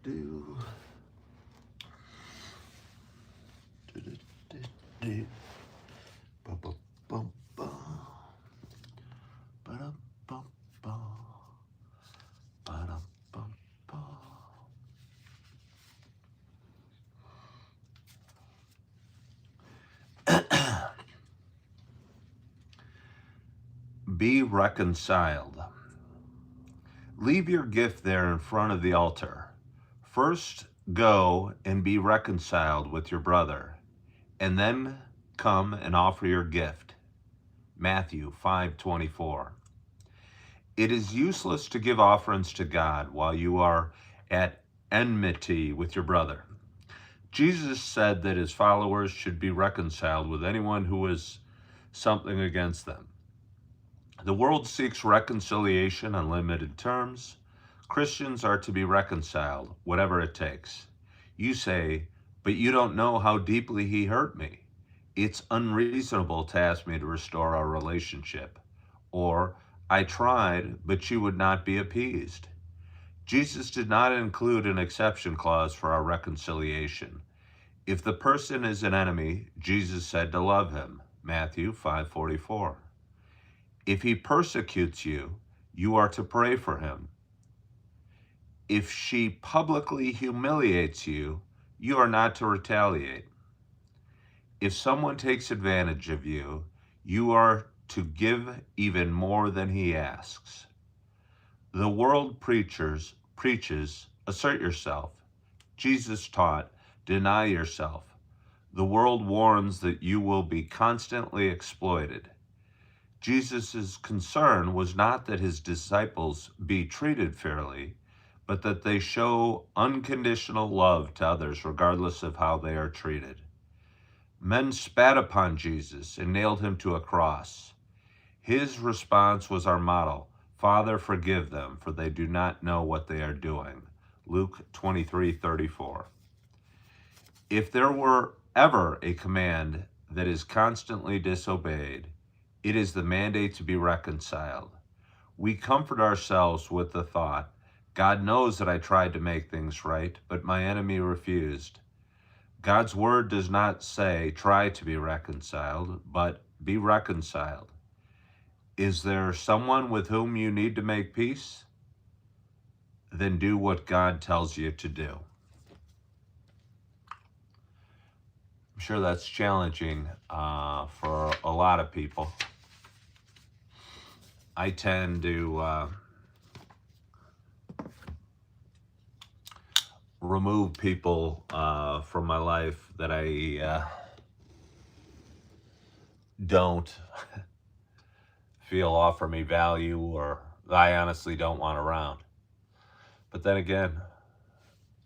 do. Do-do-do-do. Ba-ba-bum-bum. Ba-dum-bum-bum. Ba-dum-bum-bum. Be reconciled. Leave your gift there in front of the altar. First, go and be reconciled with your brother, and then come and offer your gift. Matthew 5:24. It is useless to give offerings to God while you are at enmity with your brother. Jesus said that his followers should be reconciled with anyone who is something against them. The world seeks reconciliation on limited terms. Christians are to be reconciled, whatever it takes. You say, but you don't know how deeply he hurt me. It's unreasonable to ask me to restore our relationship. Or, I tried, but you would not be appeased. Jesus did not include an exception clause for our reconciliation. If the person is an enemy, Jesus said to love him. Matthew 5:44. If he persecutes you, you are to pray for him. If she publicly humiliates you, you are not to retaliate. If someone takes advantage of you, you are to give even more than he asks. The world preaches, assert yourself. Jesus taught, deny yourself. The world warns that you will be constantly exploited. Jesus' concern was not that his disciples be treated fairly, but that they show unconditional love to others regardless of how they are treated. Men spat upon Jesus and nailed him to a cross. His response was our model. Father, forgive them, for they do not know what they are doing. Luke 23:34. If there were ever a command that is constantly disobeyed, it is the mandate to be reconciled. We comfort ourselves with the thought, God knows that I tried to make things right, but my enemy refused. God's word does not say, try to be reconciled, but be reconciled. Is there someone with whom you need to make peace? Then do what God tells you to do. I'm sure that's challenging for a lot of people. I tend to remove people from my life that I don't feel offer me value or I honestly don't want around. But then again,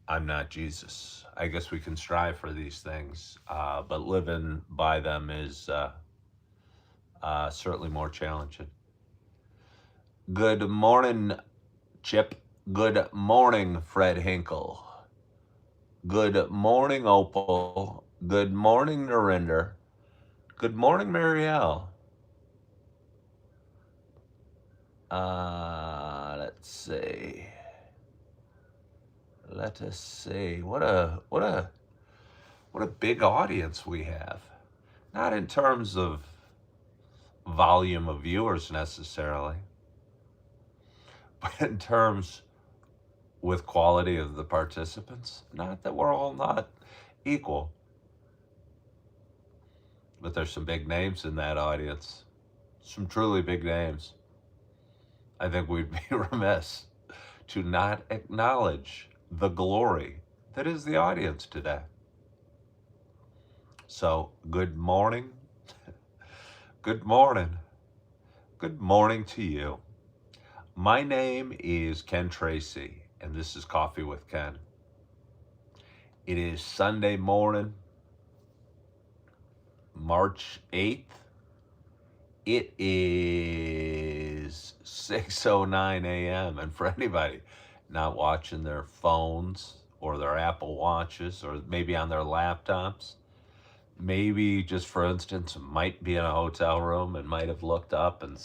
I'm not Jesus. I guess we can strive for these things, but living by them is certainly more challenging. Good morning, Chip. Good morning, Fred Hinkle. Good morning, Opal. Good morning, Narinder. Good morning, Marielle. Let's see. Let us see. What a big audience we have. Not in terms of volume of viewers necessarily, but in terms with quality of the participants. Not that we're all not equal, but there's some big names in that audience. Some truly big names. I think we'd be remiss to not acknowledge the glory that is the audience today. So, good morning. Good morning. Good morning to you. My name is Ken Tracy, and this is Coffee with Ken. It is Sunday morning, March 8th. It is 6:09 a.m. And for anybody not watching their phones or their Apple Watches or maybe on their laptops, maybe just for instance, might be in a hotel room and might have looked up and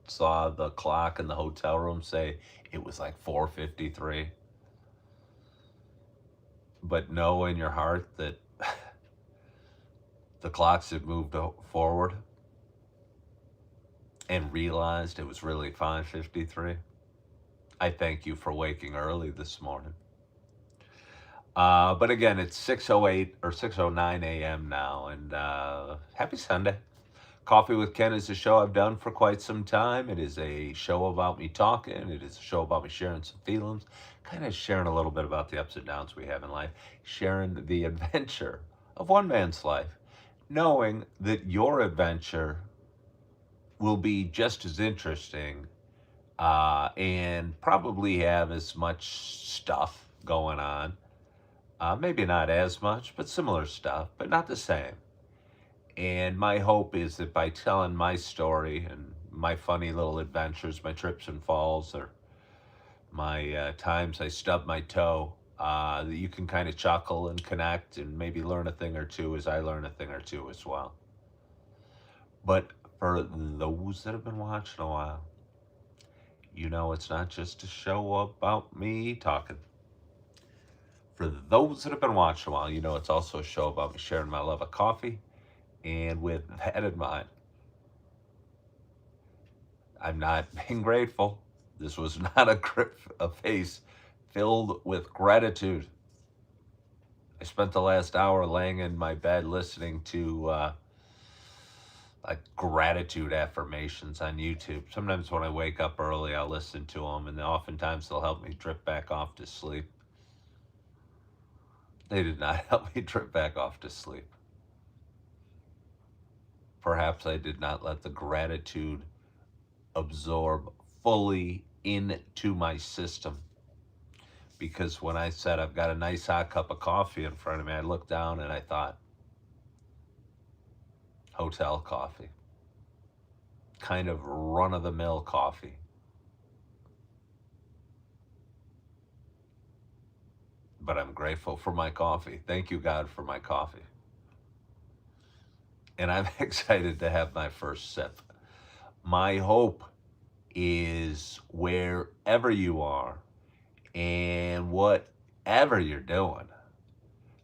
saw the clock in the hotel room say it was like 4:53. but know in your heart that the clocks had moved forward and realized it was really 5:53. I thank you for waking early this morning. But again, it's 6:08 or 6:09 a.m. now, and happy Sunday. Coffee with Ken is a show I've done for quite some time. It is a show about me talking. It is a show about me sharing some feelings, kind of sharing a little bit about the ups and downs we have in life, sharing the adventure of one man's life, knowing that your adventure will be just as interesting and probably have as much stuff going on. Maybe not as much, but similar stuff, but not the same. And my hope is that by telling my story and my funny little adventures, my trips and falls, or my times I stubbed my toe, that you can kind of chuckle and connect and maybe learn a thing or two as I learn a thing or two as well. But for those that have been watching a while, you know it's not just a show about me talking. For those that have been watching a while, you know it's also a show about me sharing my love of coffee. And with that in mind, I'm not being grateful. This was not a face filled with gratitude. I spent the last hour laying in my bed listening to like gratitude affirmations on YouTube. Sometimes when I wake up early, I'll listen to them, and oftentimes they'll help me drift back off to sleep. They did not help me drift back off to sleep. Perhaps I did not let the gratitude absorb fully into my system. Because when I said I've got a nice hot cup of coffee in front of me, I looked down and I thought, hotel coffee, kind of run of the mill coffee. But I'm grateful for my coffee. Thank you, God, for my coffee. And I'm excited to have my first sip. My hope is wherever you are and whatever you're doing,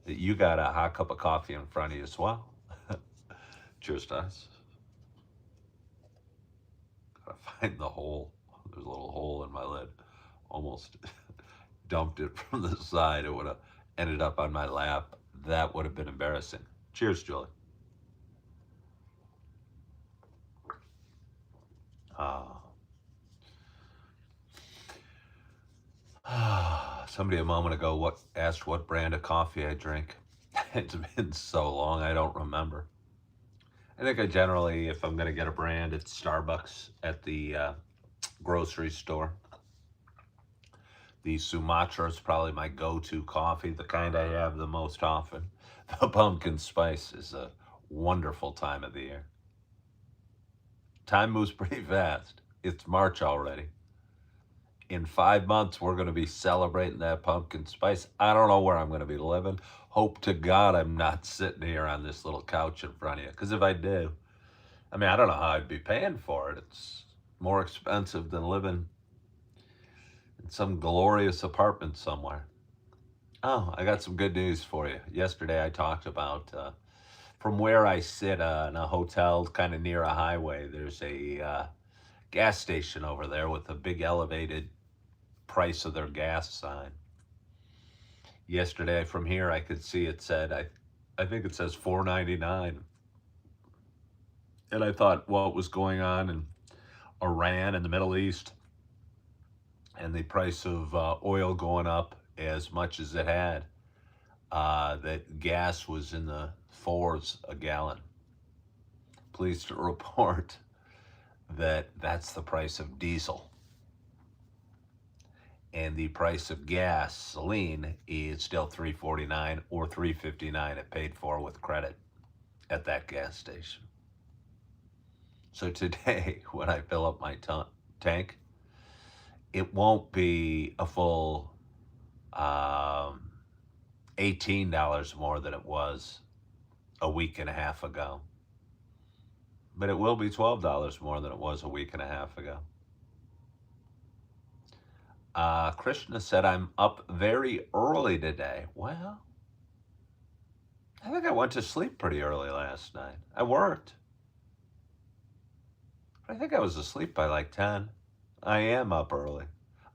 that you got a hot cup of coffee in front of you as well. Cheers to us. Gotta find the hole. There's a little hole in my lid. Almost dumped it from the side. It would have ended up on my lap. That would have been embarrassing. Cheers, Julie. Ah. Somebody a moment ago asked what brand of coffee I drink. It's been so long, I don't remember. I think I generally, if I'm going to get a brand, it's Starbucks at the grocery store. The Sumatra is probably my go-to coffee, the kind I have the most often. The pumpkin spice is a wonderful time of the year. Time moves pretty fast. It's March already. In 5 months, we're going to be celebrating that pumpkin spice. I don't know where I'm going to be living. Hope to God I'm not sitting here on this little couch in front of you. Because if I do, I mean, I don't know how I'd be paying for it. It's more expensive than living in some glorious apartment somewhere. Oh, I got some good news for you. Yesterday, I talked about from where I sit in a hotel kind of near a highway, there's a gas station over there with a big elevated price of their gas sign. Yesterday from here I could see it said I think it says $4.99. And I thought what was going on in Iran and the Middle East and the price of oil going up as much as it had, that gas was in the fours a gallon. Pleased to report that that's the price of diesel. And the price of gasoline is still $3.49 or $3.59 it paid for with credit at that gas station. So today, when I fill up my tank, it won't be a full $18 more than it was a week and a half ago. But it will be $12 more than it was a week and a half ago. Krishna said, I'm up very early today. Well, I think I went to sleep pretty early last night. I worked, but I think I was asleep by like 10. I am up early.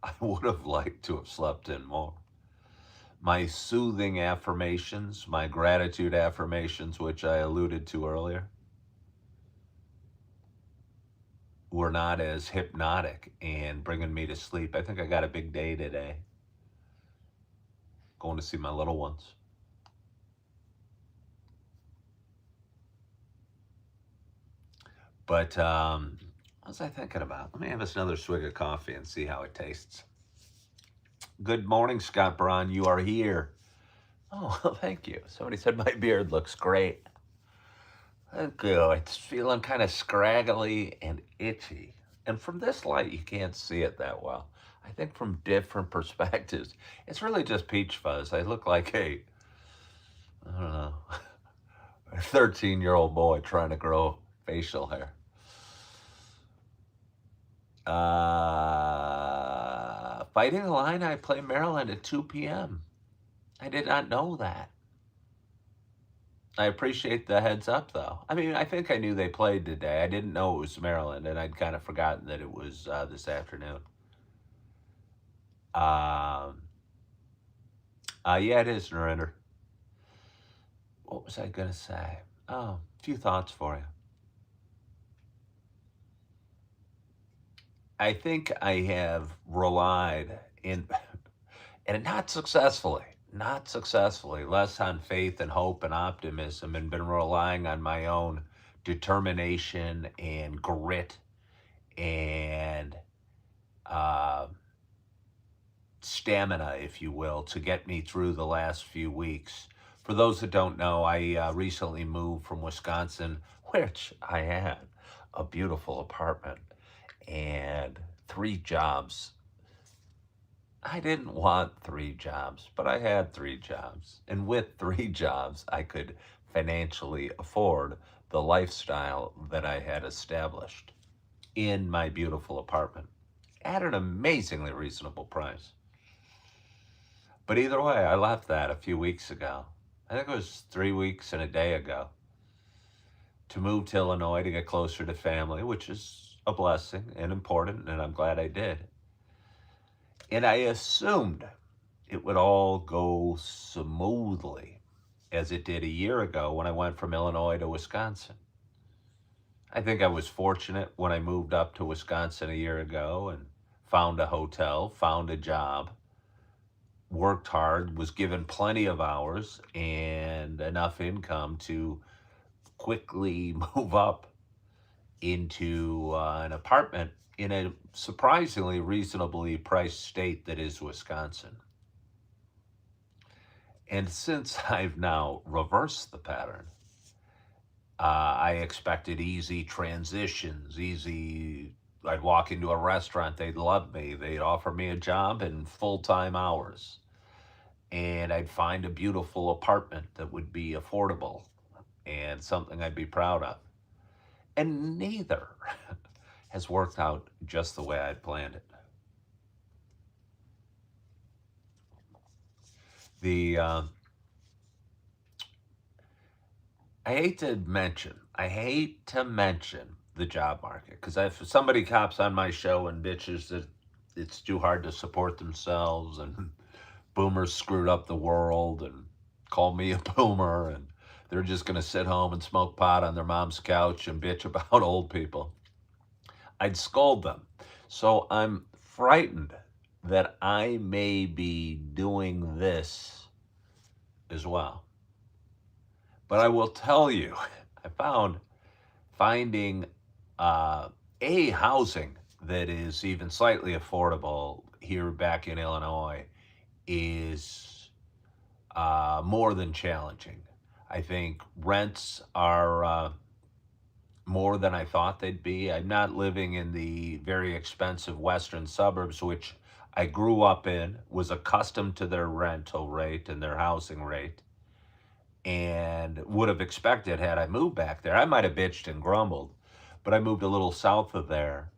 I would have liked to have slept in more. My soothing affirmations, my gratitude affirmations, which I alluded to earlier, were not as hypnotic and bringing me to sleep. I think I got a big day today, going to see my little ones. But what was I thinking about? Let me have us another swig of coffee and see how it tastes. Good morning, Scott Braun. You are here. Oh, well, thank you. Somebody said my beard looks great. Thank you. It's feeling kind of scraggly and itchy. And from this light, you can't see it that well. I think from different perspectives, it's really just peach fuzz. I look like I don't know, a 13-year-old boy trying to grow facial hair. Fighting Illini play Maryland at 2 p.m. I did not know that. I appreciate the heads up, though. I mean, I think I knew they played today. I didn't know it was Maryland, and I'd kind of forgotten that it was this afternoon. Um, yeah, it is, Narinder. What was I going to say? Oh, a few thoughts for you. I think I have relied in, and not successfully, less on faith and hope and optimism, and been relying on my own determination and grit and uh, stamina, if you will, to get me through the last few weeks. For those that don't know, I recently moved from Wisconsin, which I had a beautiful apartment and 3 jobs. I didn't want 3 jobs, but I had 3 jobs. And with 3 jobs, I could financially afford the lifestyle that I had established in my beautiful apartment at an amazingly reasonable price. But either way, I left that a few weeks ago. I think it was 3 weeks and a day ago to move to Illinois to get closer to family, which is a blessing and important, and I'm glad I did. And I assumed it would all go smoothly as it did a year ago when I went from Illinois to Wisconsin. I think I was fortunate when I moved up to Wisconsin a year ago and found a hotel, found a job, worked hard, was given plenty of hours and enough income to quickly move up into an apartment in a surprisingly reasonably priced state that is Wisconsin. And since I've now reversed the pattern, I expected easy transitions, easy. I'd walk into a restaurant, they'd love me, they'd offer me a job and full time hours. And I'd find a beautiful apartment that would be affordable and something I'd be proud of. And neither has worked out just the way I'd planned it. The I hate to mention the job market because if somebody cops on my show and bitches that it's too hard to support themselves and boomers screwed up the world and call me a boomer and they're just going to sit home and smoke pot on their mom's couch and bitch about old people, I'd scold them. So I'm frightened that I may be doing this as well. But I will tell you, I found finding a housing that is even slightly affordable here back in Illinois is more than challenging. I think rents are more than I thought they'd be. I'm not living in the very expensive western suburbs, which I grew up in, was accustomed to their rental rate and their housing rate, and would have expected had I moved back there. I might have bitched and grumbled, but I moved a little south of there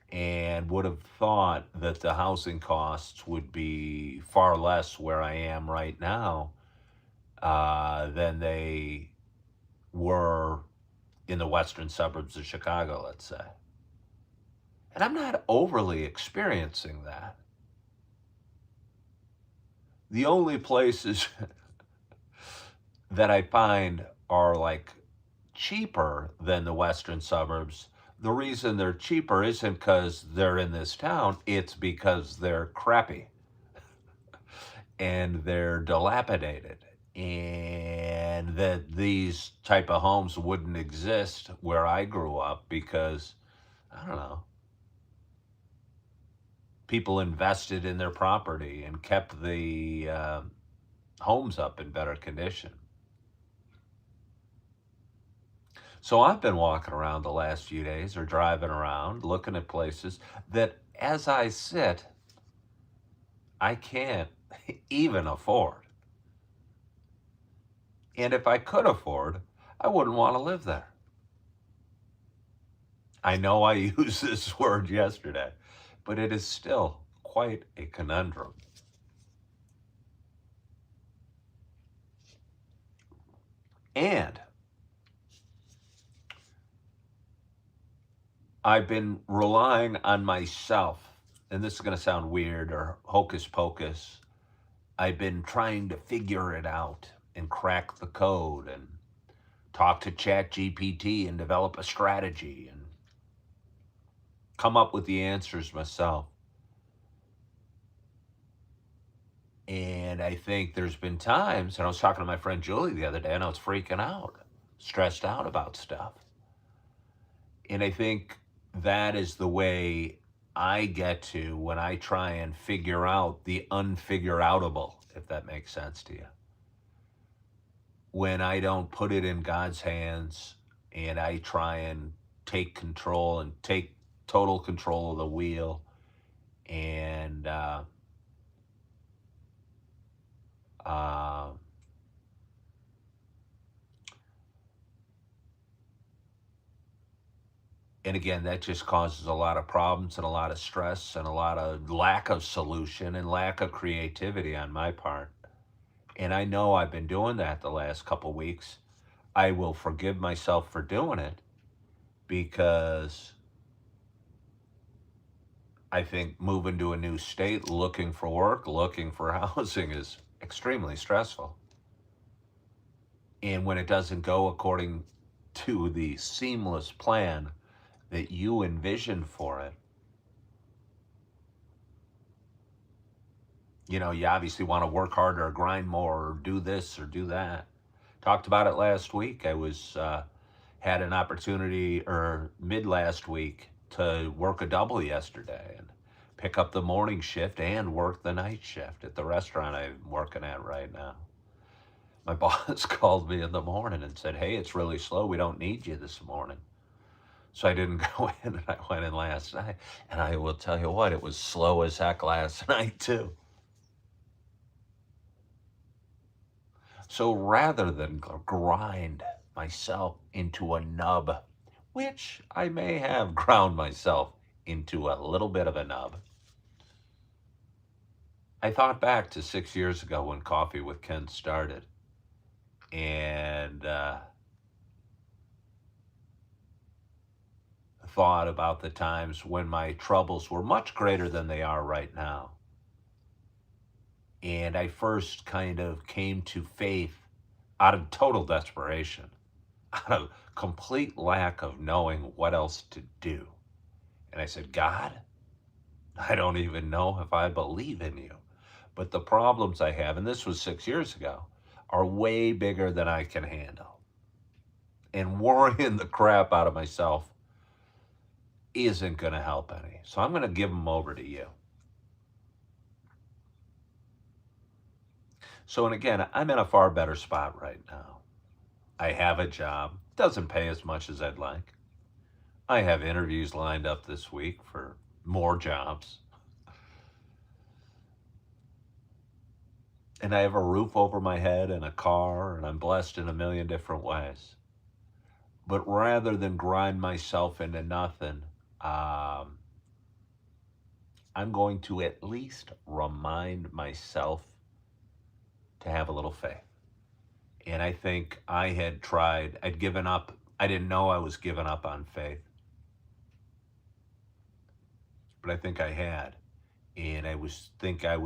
and would have thought that the housing costs would be far less where I am right now. than they were in the western suburbs of Chicago, let's say. And I'm not overly experiencing that. The only places that I find are like cheaper than the western suburbs. The reason they're cheaper isn't because they're in this town, it's because they're crappy and they're dilapidated. And that these type of homes wouldn't exist where I grew up because, I don't know, people invested in their property and kept the homes up in better condition. So I've been walking around the last few days or driving around looking at places that as I sit, I can't even afford. And if I could afford, I wouldn't want to live there. I know I used this word yesterday, but it is still quite a conundrum. And I've been relying on myself, and this is going to sound weird or hocus pocus. I've been trying to figure it out and crack the code and talk to Chat GPT and develop a strategy and come up with the answers myself. And I think there's been times, and I was talking to my friend Julie the other day, and I was freaking out, stressed out about stuff. And I think that is the way I get to when I try and figure out the unfigure outable, if that makes sense to you. When I don't put it in God's hands and I try and take control and take total control of the wheel and uh, and again, that just causes a lot of problems and a lot of stress and a lot of lack of solution and lack of creativity on my part. And I know I've been doing that the last couple weeks. I will forgive myself for doing it because I think moving to a new state, looking for work, looking for housing is extremely stressful. And when it doesn't go according to the seamless plan that you envisioned for it, you obviously want to work harder or grind more or do this or do that. Talked about it last week. I was had an opportunity or mid last week to work a double yesterday and pick up the morning shift and work the night shift at the restaurant I'm working at right now. My boss called me in the morning and said, "Hey, it's really slow. We don't need you this morning." So I didn't go in and I went in last night. And I will tell you what, it was slow as heck last night too. So rather than grind myself into a nub, which I may have ground myself into a little bit of a nub, I thought back to 6 years ago when Coffee with Ken started. And thought about the times when my troubles were much greater than they are right now. And I first kind of came to faith out of total desperation, out of complete lack of knowing what else to do. And I said, "God, I don't even know if I believe in you. But the problems I have," and this was 6 years ago, "are way bigger than I can handle. And worrying the crap out of myself isn't going to help any. So I'm going to give them over to you." So, and again, I'm in a far better spot right now. I have a job, doesn't pay as much as I'd like. I have interviews lined up this week for more jobs. And I have a roof over my head and a car, and I'm blessed in a million different ways. But rather than grind myself into nothing, um, I'm going to at least remind myself to have a little faith. And I think I'd given up. I didn't know I was giving up on faith, but I think I had. And I was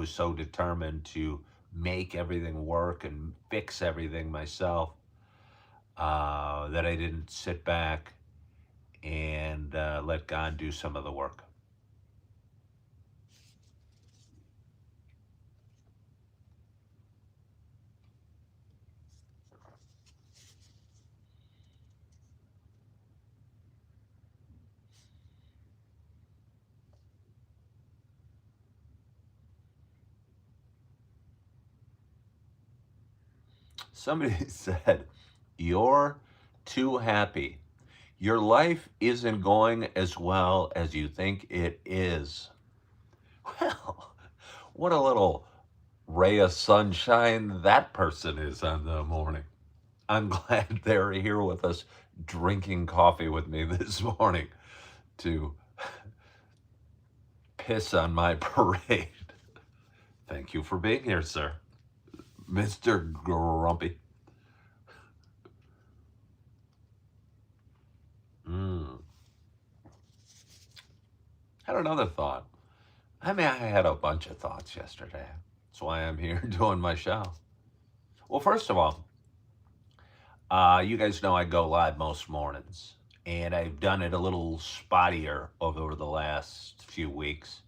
so determined to make everything work and fix everything myself, that I didn't sit back and let God do some of the work. Somebody said, "You're too happy. Your life isn't going as well as you think it is." Well, what a little ray of sunshine that person is on the morning. I'm glad they're here with us drinking coffee with me this morning to piss on my parade. Thank you for being here, sir. Mr. Grumpy. Mm. Had another thought. I mean, I had a bunch of thoughts yesterday. That's why I'm here doing my show. Well, first of all, you guys know I go live most mornings, and I've done it a little spottier over the last few weeks.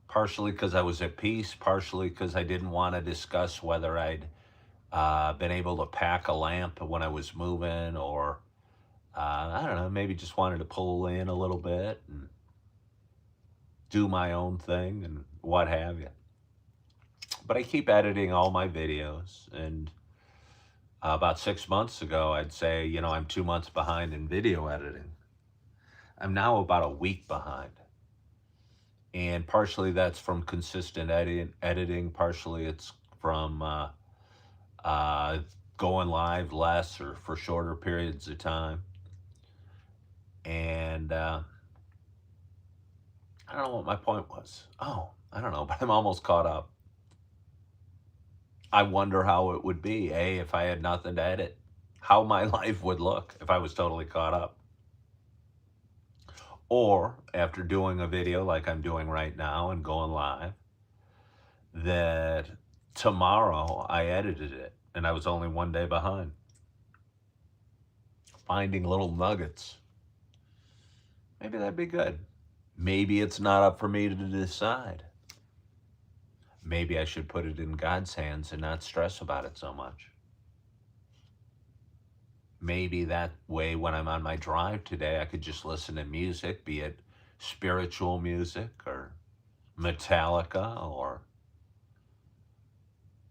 Partially because I was at peace, partially because I didn't want to discuss whether I'd been able to pack a lamp when I was moving, or I don't know, maybe just wanted to pull in a little bit and do my own thing and what have you. But I keep editing all my videos, and about 6 months ago, I'd say, I'm 2 months behind in video editing. I'm now about a week behind. And partially that's from consistent editing, partially it's from uh, going live less or for shorter periods of time. And I don't know what my point was. Oh, I don't know, but I'm almost caught up. I wonder how it would be, if I had nothing to edit, how my life would look if I was totally caught up. Or after doing a video like I'm doing right now and going live, that tomorrow I edited it and I was only one day behind. Finding little nuggets. Maybe that'd be good. Maybe it's not up for me to decide. Maybe I should put it in God's hands and not stress about it so much. Maybe that way, when I'm on my drive today, I could just listen to music, be it spiritual music or Metallica or,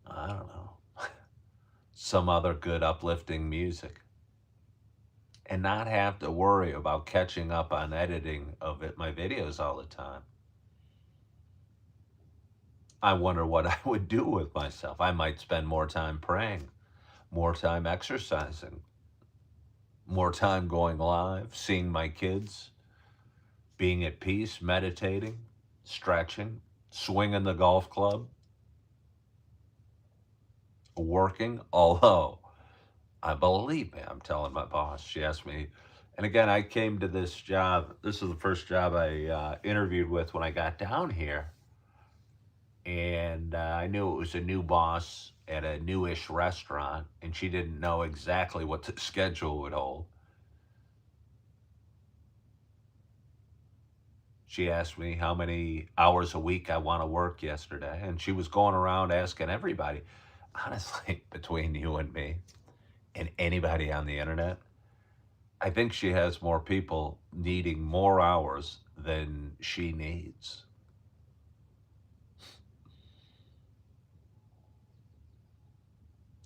I don't know, some other good uplifting music, and not have to worry about catching up on editing of my videos all the time. I wonder what I would do with myself. I might spend more time praying, more time exercising, more time going live, seeing my kids, being at peace, meditating, stretching, swinging the golf club, working. Although, I believe me, I'm telling my boss. She asked me, and again, I came to this job. This is the first job I interviewed with when I got down here. And I knew it was a new boss at a newish restaurant, and she didn't know exactly what the schedule would hold. She asked me how many hours a week I want to work yesterday, and she was going around asking everybody. Honestly, between you and me and anybody on the internet, I think she has more people needing more hours than she needs.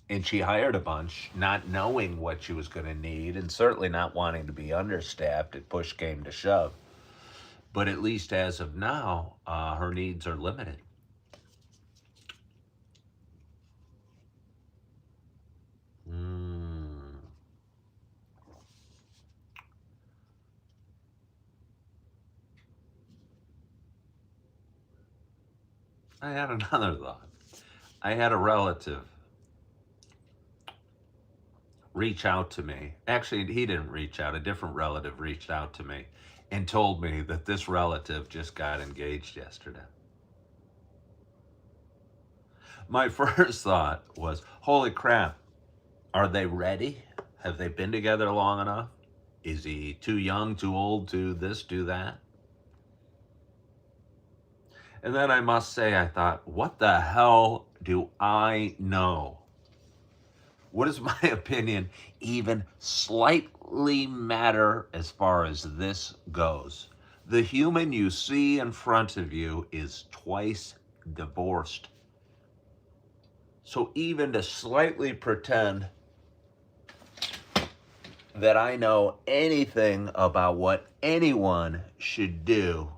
And she hired a bunch, not knowing what she was going to need, and certainly not wanting to be understaffed if push came to shove. But at least as of now, her needs are limited. Mm. I had another thought. I had a relative reach out to me. Actually, he didn't reach out. A different relative reached out to me and told me that this relative just got engaged yesterday. My first thought was, holy crap, are they ready? Have they been together long enough? Is he too young, too old to this, do that? And then I must say, I thought, what the hell do I know? What does my opinion even slightly matter as far as this goes? The human you see in front of you is twice divorced. So even to slightly pretend that I know anything about what anyone should do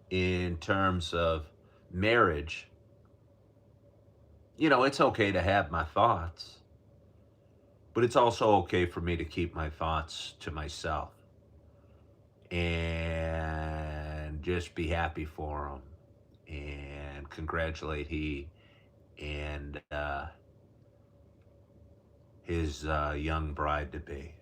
in terms of marriage, it's okay to have my thoughts, but it's also okay for me to keep my thoughts to myself and just be happy for him and congratulate he and his young bride to be.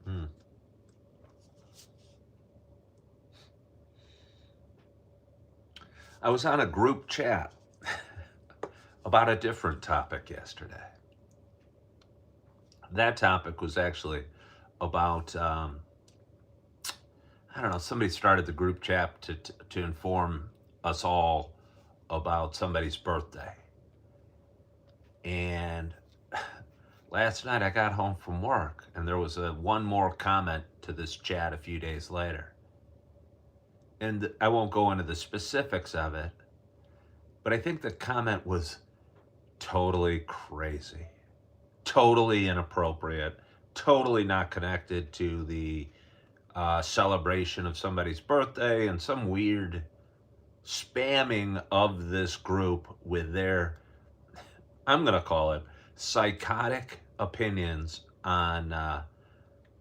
Hmm. I was on a group chat about a different topic yesterday. That topic was actually about, I don't know, somebody started the group chat to inform us all about somebody's birthday. And last night I got home from work and there was one more comment to this chat a few days later. And I won't go into the specifics of it, but I think the comment was totally crazy, totally inappropriate, totally not connected to the celebration of somebody's birthday, and some weird spamming of this group with their, I'm going to call it, psychotic opinions on,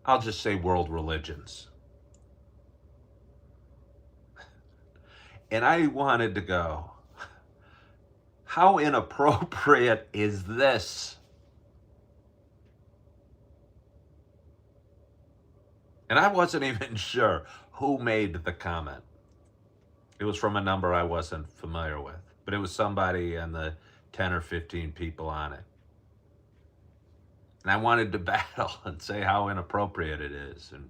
I'll just say, world religions. And I wanted to go, how inappropriate is this? And I wasn't even sure who made the comment. It was from a number I wasn't familiar with, but it was somebody in the 10 or 15 people on it. And I wanted to battle and say how inappropriate it is. And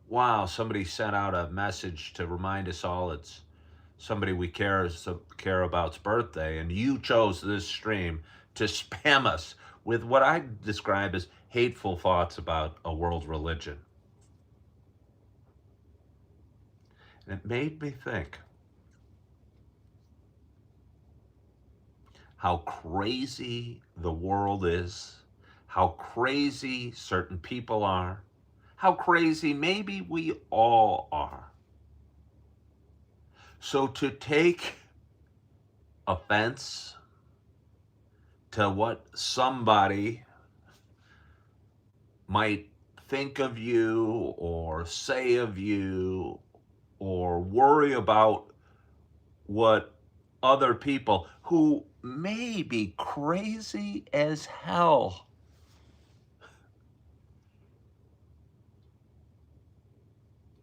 wow, somebody sent out a message to remind us all it's somebody we care about's birthday, and you chose this stream to spam us with what I describe as hateful thoughts about a world religion. And it made me think how crazy the world is, how crazy certain people are, how crazy maybe we all are. So to take offense to what somebody might think of you or say of you, or worry about what other people who may be crazy as hell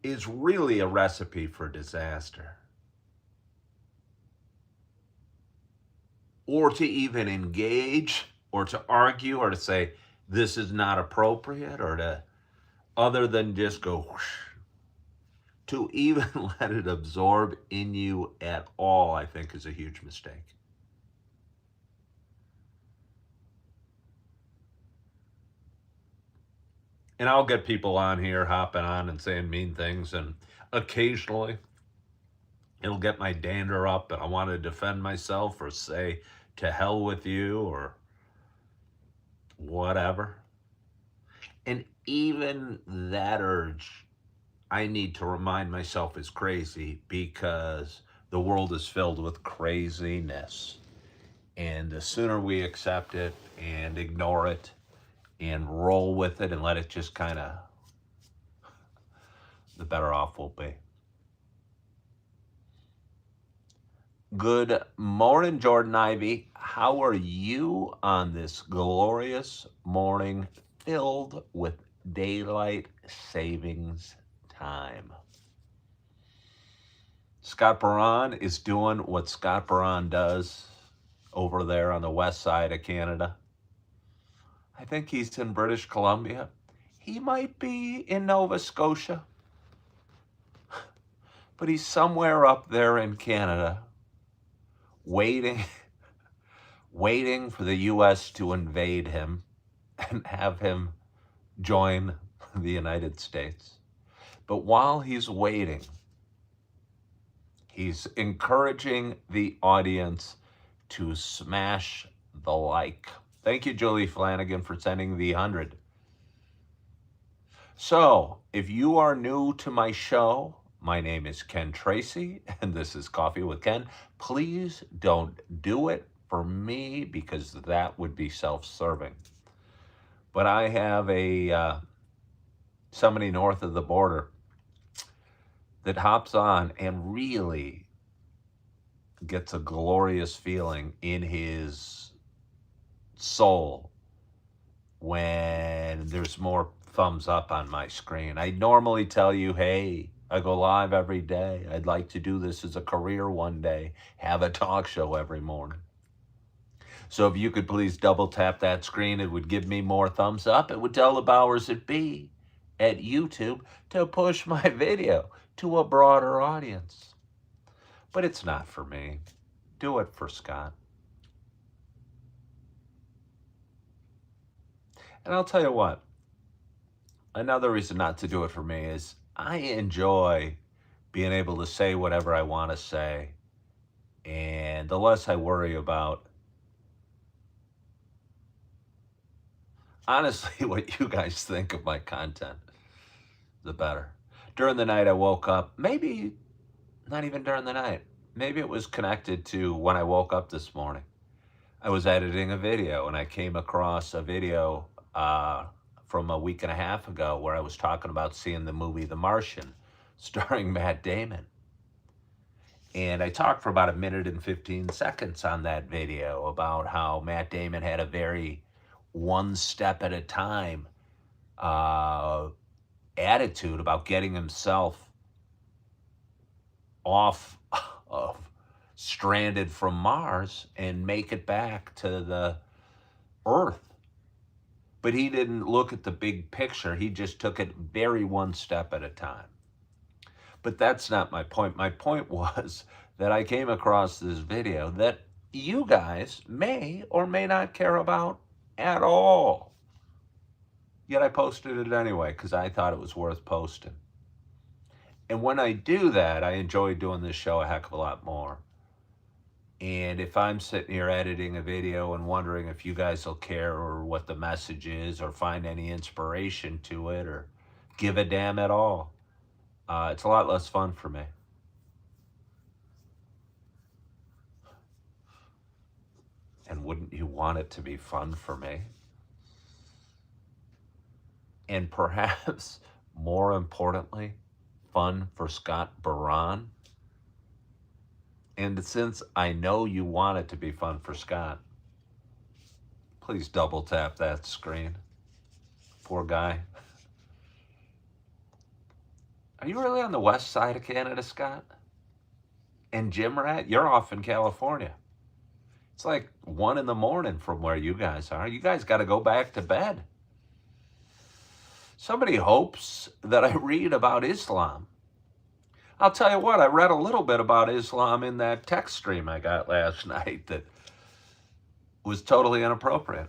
is really a recipe for disaster. Or to even engage, or to argue, or to say this is not appropriate, or to, other than just go whoosh, to even let it absorb in you at all, I think is a huge mistake. And I'll get people on here hopping on and saying mean things, and occasionally it'll get my dander up and I want to defend myself or say to hell with you or whatever. And even that urge, I need to remind myself is crazy, because the world is filled with craziness. And the sooner we accept it and ignore it and roll with it and let it just kind of, the better off we'll be. Good morning, Jordan Ivy. How are you on this glorious morning filled with daylight savings time? Scott Baran is doing what Scott Baran does over there on the west side of Canada. I think he's in British Columbia. He might be in Nova Scotia, but he's somewhere up there in Canada waiting waiting for the US to invade him and have him join the United States. But while he's waiting, he's encouraging the audience to smash the like. Thank you, Julie Flanagan, for sending the 100. So, if you are new to my show, my name is Ken Tracy, and this is Coffee with Ken. Please don't do it for me because that would be self-serving. But I have somebody north of the border that hops on and really gets a glorious feeling in his soul when there's more thumbs up on my screen. I normally tell you, hey, I go live every day. I'd like to do this as a career one day, have a talk show every morning. So if you could please double tap that screen, it would give me more thumbs up. It would tell the powers that be at YouTube to push my video to a broader audience. But it's not for me. Do it for Scott. And I'll tell you what, another reason not to do it for me is I enjoy being able to say whatever I want to say. And the less I worry about, honestly, what you guys think of my content, the better. During the night, I woke up, maybe not even during the night. Maybe it was connected to when I woke up this morning. I was editing a video and I came across a video from a week and a half ago where I was talking about seeing the movie The Martian starring Matt Damon. And I talked for about 1 minute and 15 seconds on that video about how Matt Damon had a very one step at a time attitude about getting himself off of stranded from Mars and make it back to the Earth. But he didn't look at the big picture. He just took it very one step at a time. But that's not my point. My point was that I came across this video that you guys may or may not care about at all. Yet I posted it anyway because I thought it was worth posting. And when I do that, I enjoy doing this show a heck of a lot more. And if I'm sitting here editing a video and wondering if you guys will care or what the message is or find any inspiration to it or give a damn at all, it's a lot less fun for me. And wouldn't you want it to be fun for me? And perhaps more importantly, fun for Scott Baran. And since I know you want it to be fun for Scott, please double tap that screen. Poor guy. Are you really on the west side of Canada, Scott? And Jim Rat, you're off in California. It's like 1 a.m. from where you guys are. You guys got to go back to bed. Somebody hopes that I read about Islam. I'll tell you what, I read a little bit about Islam in that text stream I got last night that was totally inappropriate.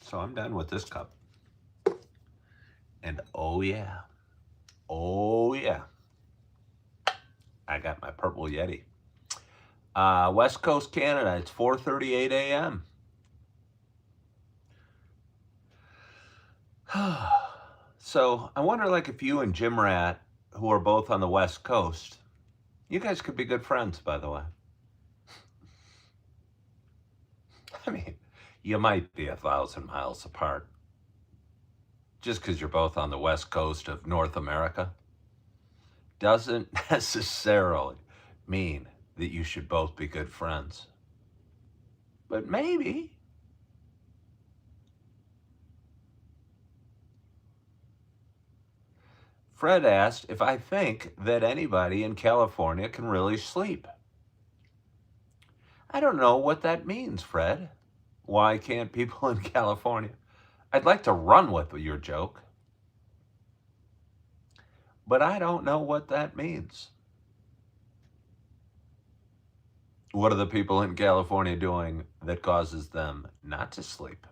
So I'm done with this cup. And oh yeah, I got my purple Yeti. West Coast Canada, it's 4:38 a.m. So I wonder, like, if you and Jim Rat, who are both on the West Coast, you guys could be good friends, by the way. I mean, you might be 1,000 miles apart. just because you're both on the west coast of North America doesn't necessarily mean that you should both be good friends. But maybe. Fred asked if I think that anybody in California can really sleep. I don't know what that means, Fred. Why can't people in California? I'd like to run with your joke, but I don't know what that means. What are the people in California doing that causes them not to sleep?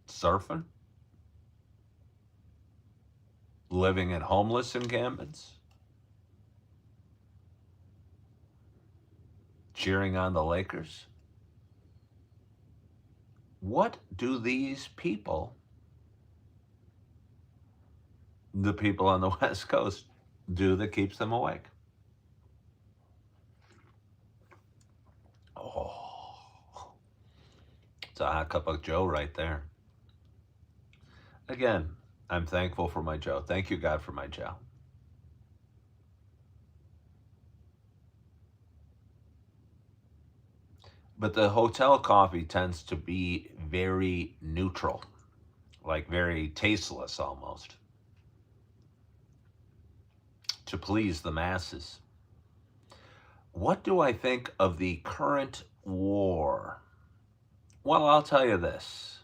Surfing? Living in homeless encampments? Cheering on the Lakers? What do these people, the people on the West Coast, do that keeps them awake? Oh, it's a hot cup of Joe right there. Again, I'm thankful for my Joe. Thank you, God, for my Joe. But the hotel coffee tends to be very neutral, like very tasteless almost, to please the masses. What do I think of the current war? Well, I'll tell you this.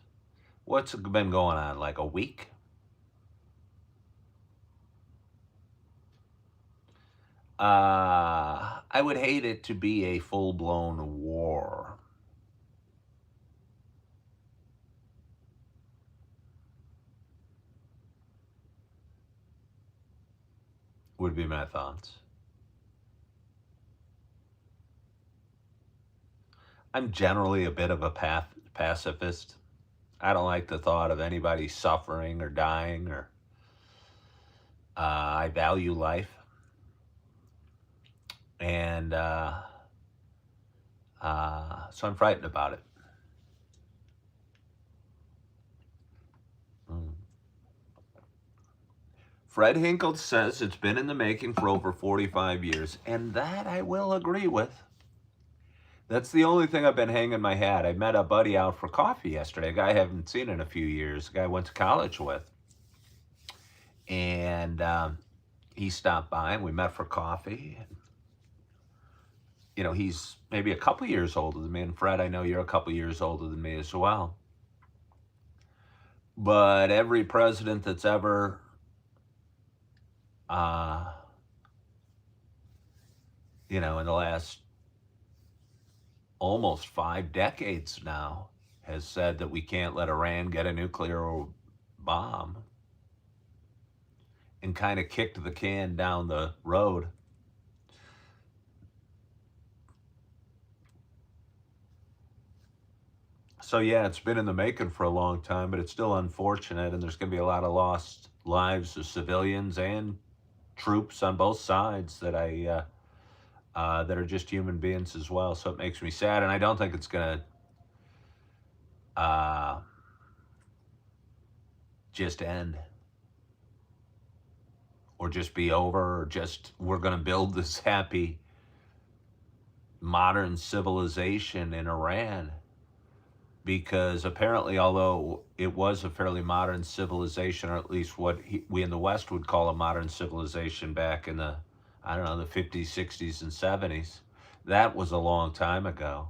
What's been going on? Like a week? I would hate it to be a full blown war. Would be my thoughts. I'm generally a bit of a pacifist. I don't like the thought of anybody suffering or dying, or I value life, and so I'm frightened about it. Mm. Fred Hinkle says it's been in the making for over 45 years, and that I will agree with. That's the only thing I've been hanging my hat. I met a buddy out for coffee yesterday, a guy I haven't seen in a few years, a guy I went to college with. And he stopped by and we met for coffee. And, you know, he's maybe a couple years older than me. And Fred, I know you're a couple years older than me as well. But every president that's ever you know, in the last almost 5 decades now, has said that we can't let Iran get a nuclear bomb, and kind of kicked the can down the road. So yeah, it's been in the making for a long time, but it's still unfortunate, and there's going to be a lot of lost lives of civilians and troops on both sides that are just human beings as well. So it makes me sad, and I don't think it's going to just end or just be over, or just we're going to build this happy modern civilization in Iran. Because apparently, although it was a fairly modern civilization, or at least what we in the West would call a modern civilization back in the, I don't know, the 50s, 60s, and 70s, that was a long time ago.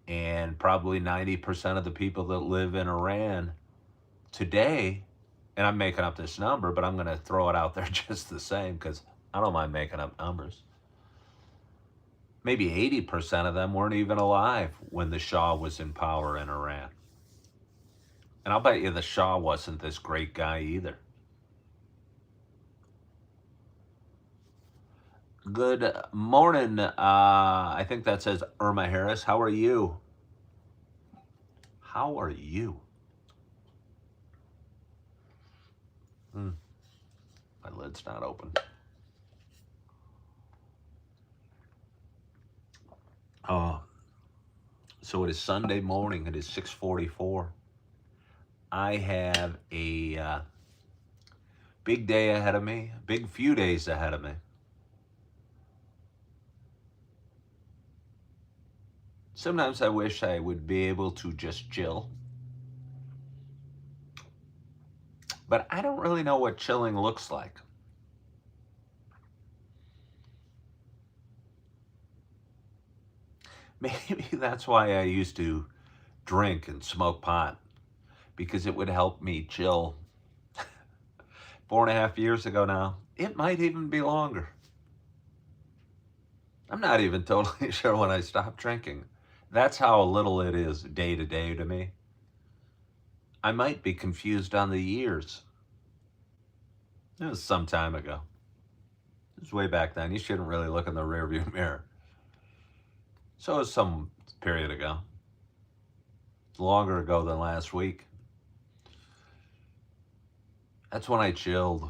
And probably 90% of the people that live in Iran today, and I'm making up this number, but I'm going to throw it out there just the same because I don't mind making up numbers. Maybe 80% of them weren't even alive when the Shah was in power in Iran. And I'll bet you the Shah wasn't this great guy either. Good morning. I think that says Irma Harris. How are you? How are you? My lid's not open. Oh, so it is Sunday morning. It is 6:44. I have a big day ahead of me, a big few days ahead of me. Sometimes I wish I would be able to just chill. But I don't really know what chilling looks like. Maybe that's why I used to drink and smoke pot, because it would help me chill. 4.5 years ago now. It might even be longer. I'm not even totally sure when I stopped drinking. That's how little it is day to day to me. I might be confused on the years. It was some time ago. It was way back then. You shouldn't really look in the rearview mirror. So it was some period ago. Longer ago than last week. That's when I chilled.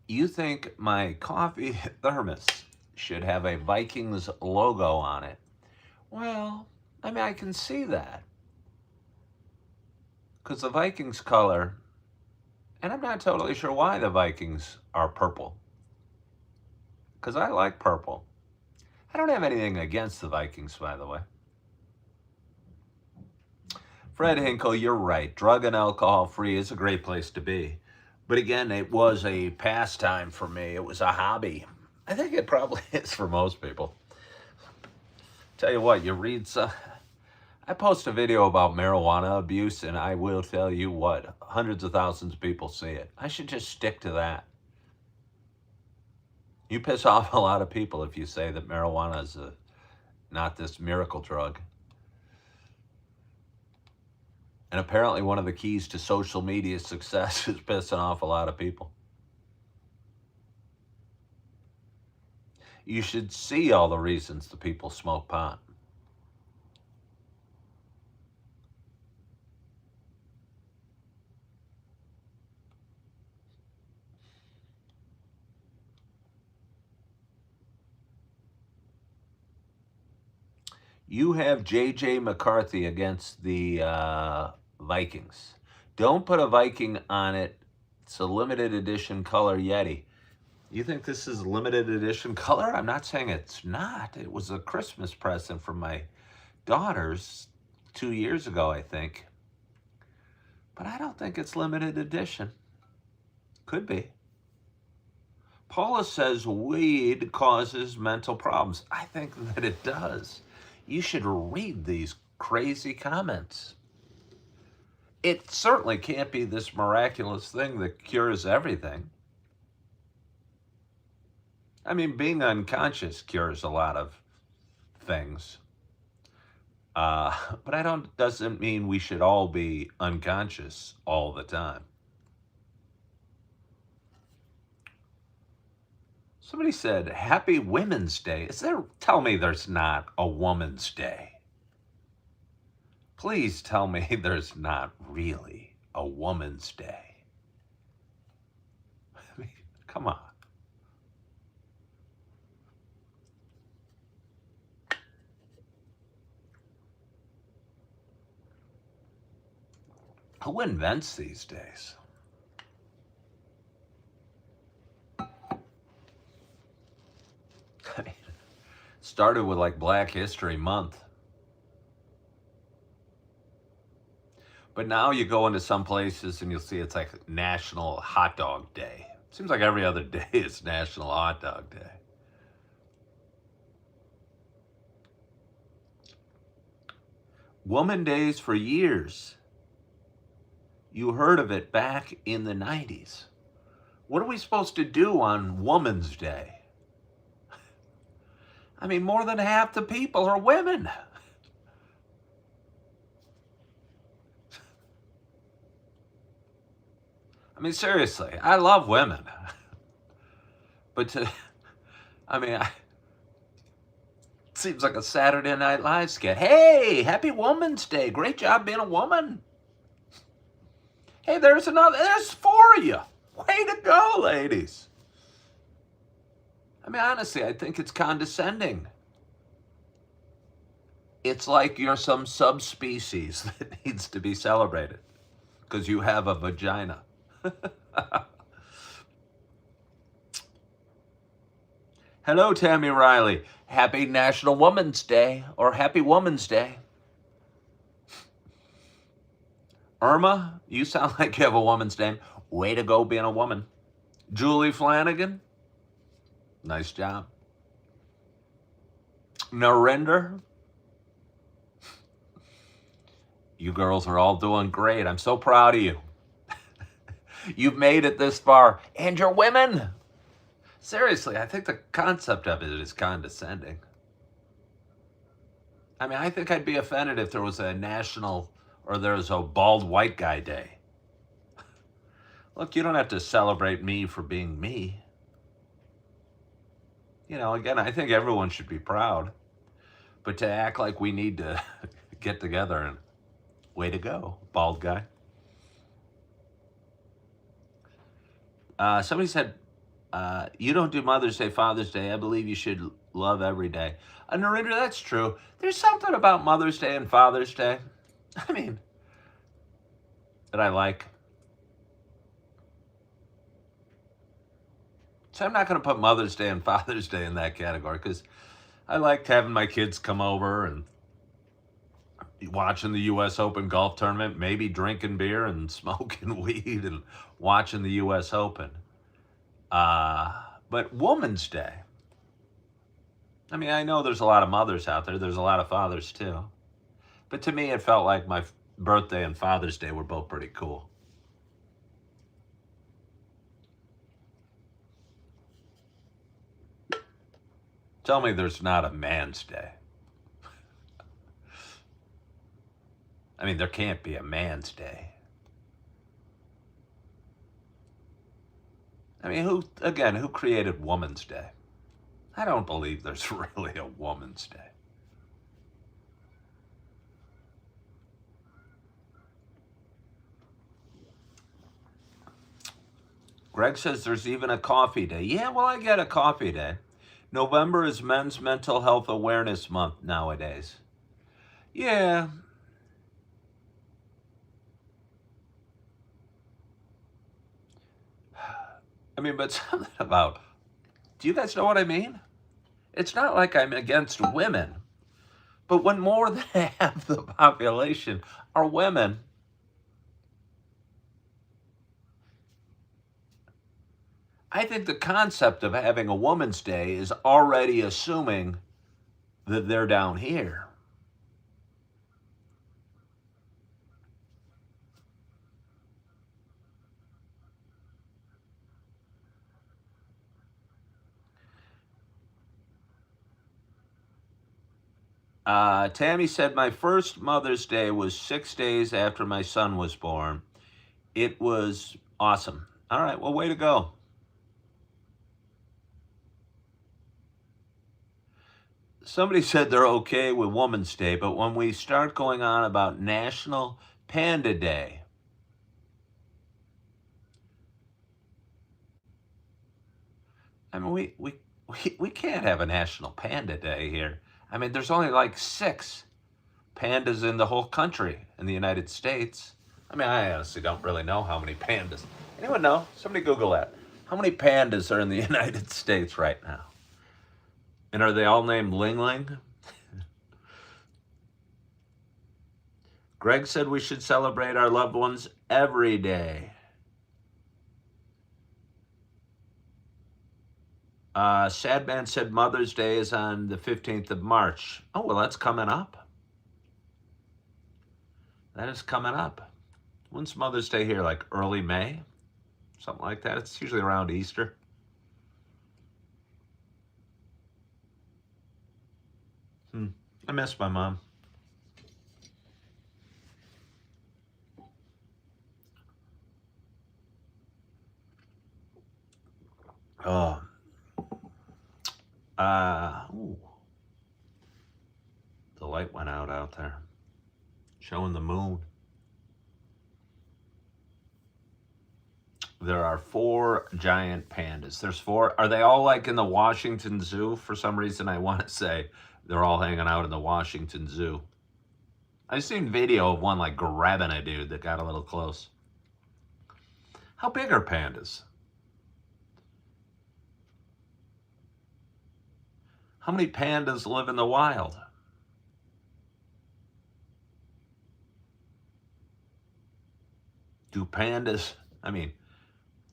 You think my coffee thermos should have a Vikings logo on it? Well, I mean, I can see that. Because the Vikings color, and I'm not totally sure why the Vikings are purple. Because I like purple. I don't have anything against the Vikings, by the way. Fred Hinkle, you're right. Drug and alcohol free is a great place to be. But again, it was a pastime for me. It was a hobby. I think it probably is for most people. Tell you what, you read some. I post a video about marijuana abuse, and I will tell you what, hundreds of thousands of people see it. I should just stick to that. You piss off a lot of people if you say that marijuana is not this miracle drug. And apparently one of the keys to social media success is pissing off a lot of people. You should see all the reasons the people smoke pot. You have J.J. McCarthy against the Vikings. Don't put a Viking on it. It's a limited edition color Yeti. You think this is limited edition color? I'm not saying it's not. It was a Christmas present from my daughters 2 years ago, I think. But I don't think it's limited edition. Could be. Paula says weed causes mental problems. I think that it does. You should read these crazy comments. It certainly can't be this miraculous thing that cures everything. I mean, being unconscious cures a lot of things. But doesn't mean we should all be unconscious all the time. Somebody said, Happy Women's Day. Tell me there's not a Woman's Day. Please tell me there's not really a Woman's Day. I mean, come on. Who invents these days? I mean, started with like Black History Month. But now you go into some places and you'll see it's like National Hot Dog Day. Seems like every other day is National Hot Dog Day. Woman Days for years. You heard of it back in the 90s. What are we supposed to do on Woman's Day? I mean, more than half the people are women. I mean, seriously, I love women. But it seems like a Saturday Night Live skit. Hey, happy Woman's Day. Great job being a woman. Hey, there's 4 of you. Way to go, ladies. I mean, honestly, I think it's condescending. It's like you're some subspecies that needs to be celebrated because you have a vagina. Hello, Tammy Riley. Happy National Women's Day or Happy Woman's Day. Irma, you sound like you have a woman's name. Way to go being a woman. Julie Flanagan, nice job. Narinder, you girls are all doing great. I'm so proud of you. You've made it this far, and you're women. Seriously, I think the concept of it is condescending. I mean, I think I'd be offended if there was a national or there was a bald white guy day. Look, you don't have to celebrate me for being me. You know, again, I think everyone should be proud. But to act like we need to get together and way to go, bald guy. Somebody said, you don't do Mother's Day, Father's Day. I believe you should love every day. Narendra, that's true. There's something about Mother's Day and Father's Day, I mean, that I like. So I'm not going to put Mother's Day and Father's Day in that category because I liked having my kids come over and watching the U.S. Open golf tournament, maybe drinking beer and smoking weed and watching the U.S. Open. But Woman's Day, I mean, I know there's a lot of mothers out there. There's a lot of fathers too. But to me, it felt like my birthday and Father's Day were both pretty cool. Tell me there's not a Man's Day. I mean, there can't be a Man's Day. I mean, who created Woman's Day? I don't believe there's really a Woman's Day. Greg says there's even a coffee day. Yeah, well, I get a coffee day. November is Men's Mental Health Awareness Month nowadays. Yeah. I mean, but something about, do you guys know what I mean? It's not like I'm against women, but when more than half the population are women, I think the concept of having a Woman's Day is already assuming that they're down here. Tammy said, my first Mother's Day was 6 days after my son was born. It was awesome. All right, well, way to go. Somebody said they're okay with Woman's Day, but when we start going on about National Panda Day, I mean, we can't have a National Panda Day here. I mean, there's only like 6 pandas in the whole country in the United States. I mean, I honestly don't really know how many pandas. Anyone know? Somebody Google that. How many pandas are in the United States right now? And are they all named Ling Ling? Greg said we should celebrate our loved ones every day. Sad Man said Mother's Day is on the 15th of March. Oh, well, that's coming up. That is coming up. When's Mother's Day here? Like early May? Something like that. It's usually around Easter. I miss my mom. Oh. Ooh. The light went out there. Showing the moon. There are 4 giant pandas. There's 4. Are they all like in the Washington Zoo? For some reason, I want to say they're all hanging out in the Washington Zoo. I've seen video of one like grabbing a dude that got a little close. How big are pandas? How many pandas live in the wild? Do pandas, I mean,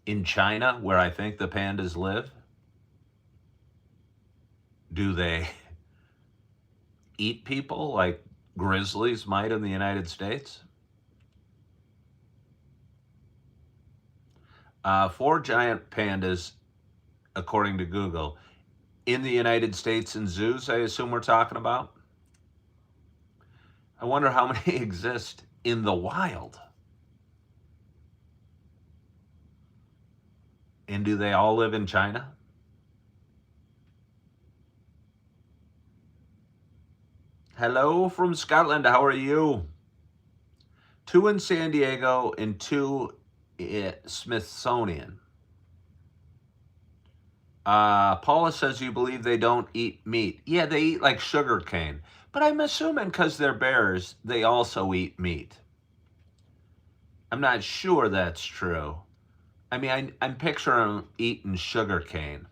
in China, where I think the pandas live, do they eat people like grizzlies might in the United States? 4 giant pandas, according to Google, in the United States in zoos, I assume we're talking about. I wonder how many exist in the wild. And do they all live in China? Hello from Scotland. How are you? 2 in San Diego and 2 at Smithsonian. Paula says you believe they don't eat meat. Yeah, they eat like sugar cane. But I'm assuming because they're bears, they also eat meat. I'm not sure that's true. I mean, I'm picturing them eating sugar cane.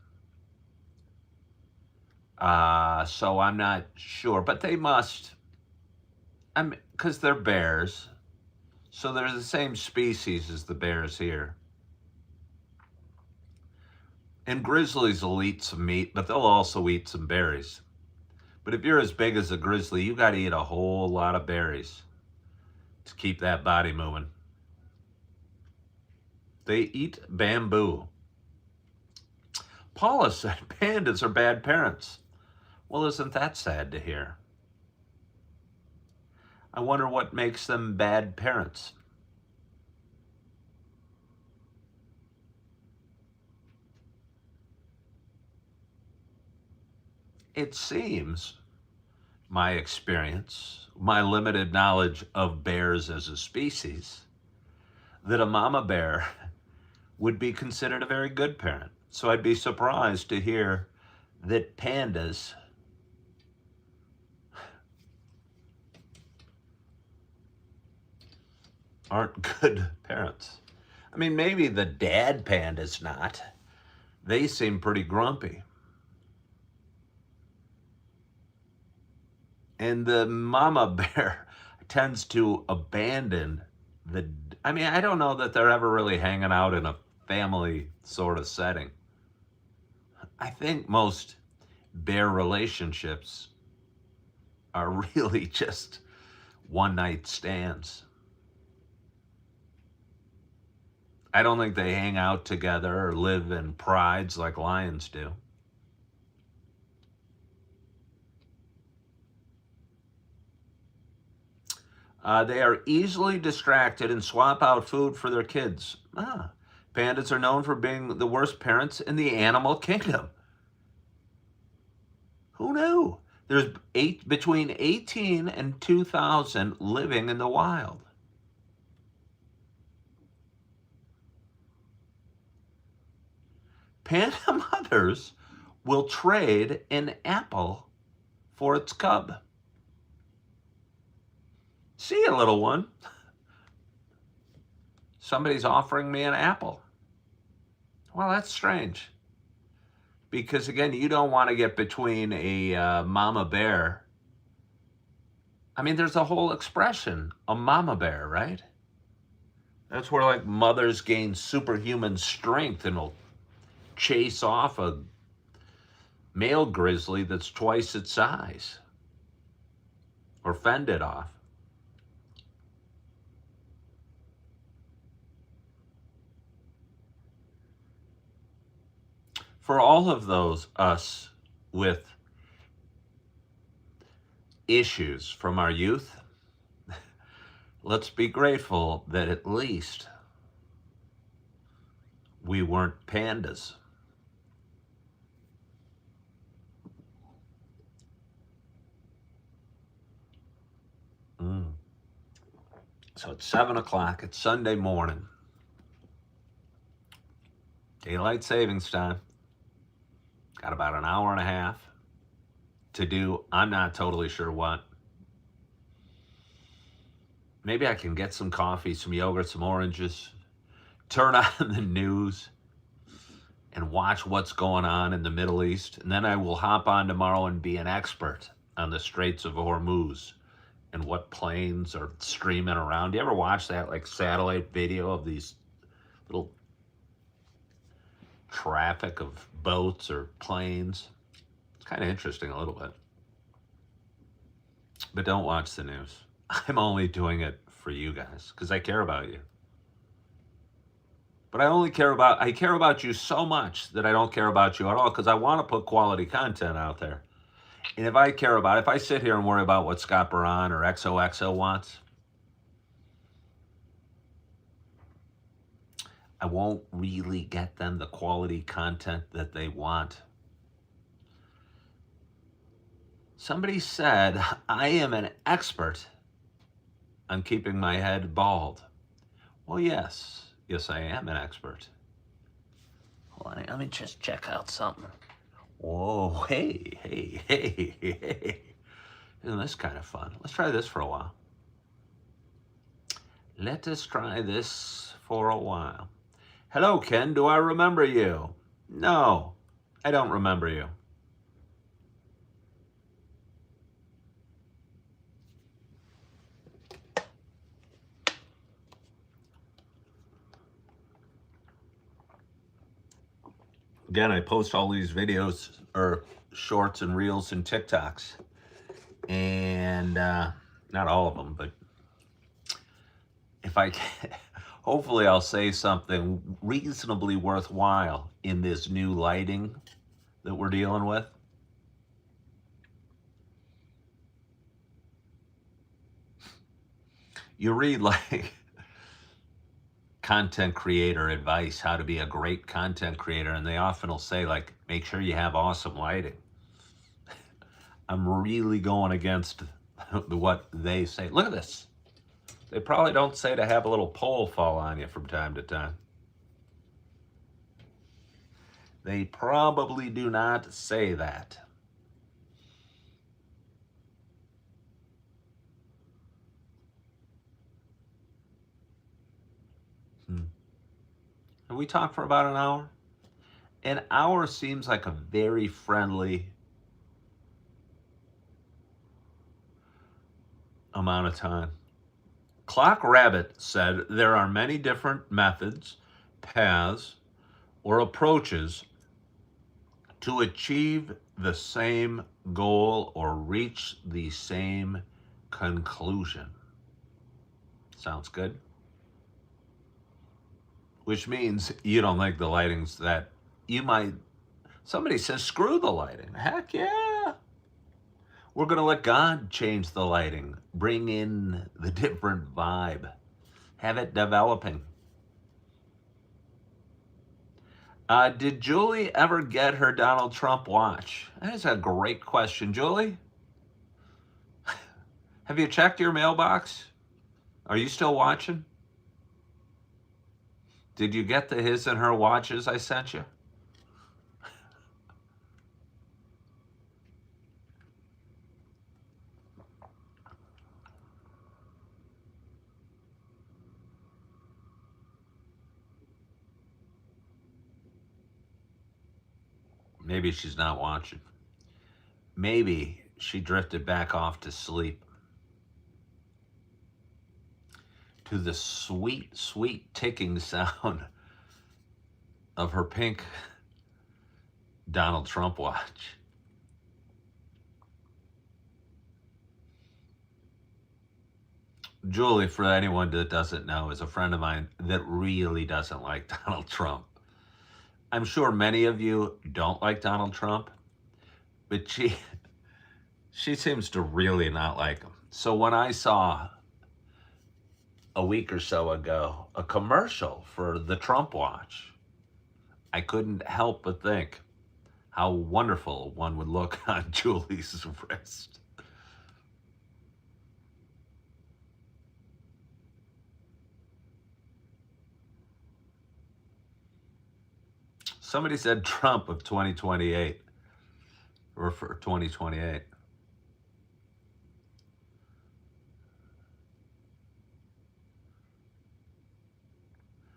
So I'm not sure. But they must. Because they're bears. So they're the same species as the bears here. And grizzlies will eat some meat, but they'll also eat some berries. But if you're as big as a grizzly, you got to eat a whole lot of berries to keep that body moving. They eat bamboo. Paula said pandas are bad parents. Well, isn't that sad to hear? I wonder what makes them bad parents. It seems, my experience, my limited knowledge of bears as a species, that a mama bear would be considered a very good parent. So I'd be surprised to hear that pandas aren't good parents. I mean, maybe the dad panda's not. They seem pretty grumpy. And the mama bear tends to abandon the. I mean, I don't know that they're ever really hanging out in a family sort of setting. I think most bear relationships are really just one night stands. I don't think they hang out together or live in prides like lions do. They are easily distracted and swap out food for their kids. Pandas are known for being the worst parents in the animal kingdom. Who knew? There's between 18 and 2,000 living in the wild. Panda mothers will trade an apple for its cub. See you, little one. Somebody's offering me an apple. Well, that's strange. Because again, you don't want to get between a mama bear. I mean, there's a whole expression, a mama bear, right? That's where like mothers gain superhuman strength and will chase off a male grizzly that's twice its size or fend it off. For all of those us with issues from our youth, let's be grateful that at least we weren't pandas. So it's 7 o'clock. It's Sunday morning. Daylight savings time. Got about an hour and a half to do, I'm not totally sure what. Maybe I can get some coffee, some yogurt, some oranges, turn on the news, and watch what's going on in the Middle East. And then I will hop on tomorrow and be an expert on the Straits of Hormuz and what planes are streaming around. Do you ever watch that, like, satellite video of these little traffic of boats or planes? It's kind of interesting a little bit. But don't watch the news. I'm only doing it for you guys because I care about you. But I care about you so much that I don't care about you at all because I want to put quality content out there. And if I sit here and worry about what Scott Baran or XOXO wants, I won't really get them the quality content that they want. Somebody said, I am an expert on keeping my head bald. Well, yes, I am an expert. Hold on, let me just check out something. Whoa, hey. Isn't this kind of fun? Let's try this for a while. Let us try this for a while. Hello, Ken, do I remember you? No, I don't remember you. Again, I post all these videos or shorts and reels and TikToks. And not all of them, but if I can, hopefully I'll say something reasonably worthwhile in this new lighting that we're dealing with. You read like content creator advice, how to be a great content creator, and they often will say, like, make sure you have awesome lighting. I'm really going against what they say. Look at this. They probably don't say to have a little pole fall on you from time to time. They probably do not say that. Have we talked for about an hour? An hour seems like a very friendly amount of time. Clock Rabbit said there are many different methods, paths, or approaches to achieve the same goal or reach the same conclusion. Sounds good. Which means you don't like the lightings that you might. Somebody says, screw the lighting. Heck yeah. We're going to let God change the lighting, bring in the different vibe, have it developing. Did Julie ever get her Donald Trump watch? That is a great question, Julie. Have you checked your mailbox? Are you still watching? Did you get the his and her watches I sent you? Maybe she's not watching. Maybe she drifted back off to sleep. To the sweet, sweet ticking sound of her pink Donald Trump watch. Julie, for anyone that doesn't know, is a friend of mine that really doesn't like Donald Trump. I'm sure many of you don't like Donald Trump, but she seems to really not like him. So when I saw a week or so ago a commercial for the Trump watch, I couldn't help but think how wonderful one would look on Julie's wrist. Somebody said Trump of 2028 or for 2028.